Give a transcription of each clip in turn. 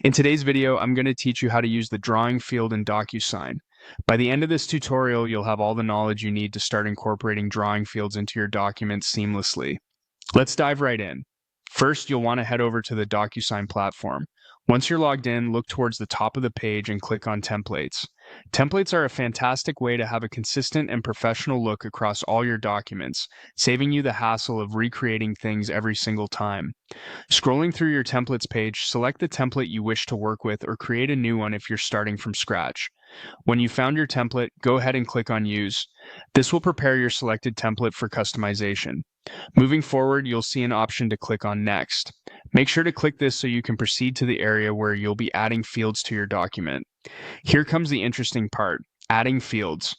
In today's video, I'm going to teach you how to use the drawing field in DocuSign. By the end of this tutorial, you'll have all the knowledge you need to start incorporating drawing fields into your documents seamlessly. Let's dive right in. First, you'll want to head over to the DocuSign platform. Once you're logged in, look towards the top of the page and click on Templates. Templates are a fantastic way to have a consistent and professional look across all your documents, saving you the hassle of recreating things every single time. Scrolling through your templates page, select the template you wish to work with or create a new one if you're starting from scratch. When you've found your template, go ahead and click on Use. This will prepare your selected template for customization. Moving forward, you'll see an option to click on Next. Make sure to click this so you can proceed to the area where you'll be adding fields to your document. Here comes the interesting part, adding fields.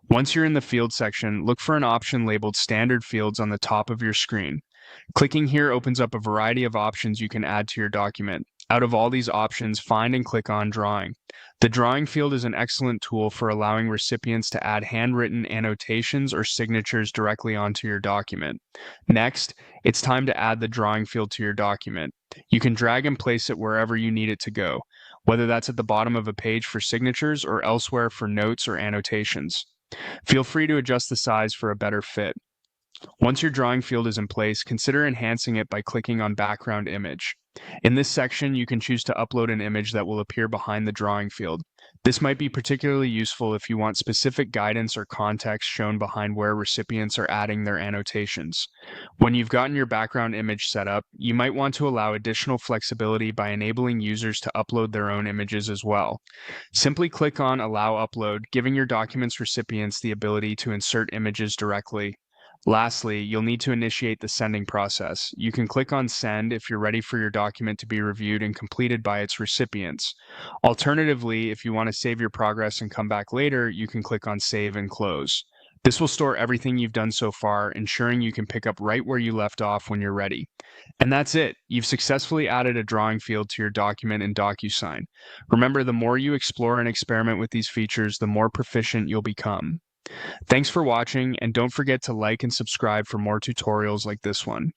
Once you're in the field section, look for an option labeled Standard Fields on the top of your screen. Clicking here opens up a variety of options you can add to your document. Out of all these options, find and click on Drawing. The Drawing field is an excellent tool for allowing recipients to add handwritten annotations or signatures directly onto your document. Next, it's time to add the Drawing field to your document. You can drag and place it wherever you need it to go, whether that's at the bottom of a page for signatures or elsewhere for notes or annotations. Feel free to adjust the size for a better fit. Once your drawing field is in place, consider enhancing it by clicking on Background Image. In this section, you can choose to upload an image that will appear behind the drawing field. This might be particularly useful if you want specific guidance or context shown behind where recipients are adding their annotations. When you've gotten your background image set up, you might want to allow additional flexibility by enabling users to upload their own images as well. Simply click on Allow Upload, giving your document's recipients the ability to insert images directly. Lastly, you'll need to initiate the sending process. You can click on Send if you're ready for your document to be reviewed and completed by its recipients. Alternatively, if you want to save your progress and come back later, you can click on Save and Close. This will store everything you've done so far, ensuring you can pick up right where you left off when you're ready. And that's it. You've successfully added a drawing field to your document in DocuSign. Remember, the more you explore and experiment with these features, the more proficient you'll become. Thanks for watching, and don't forget to like and subscribe for more tutorials like this one.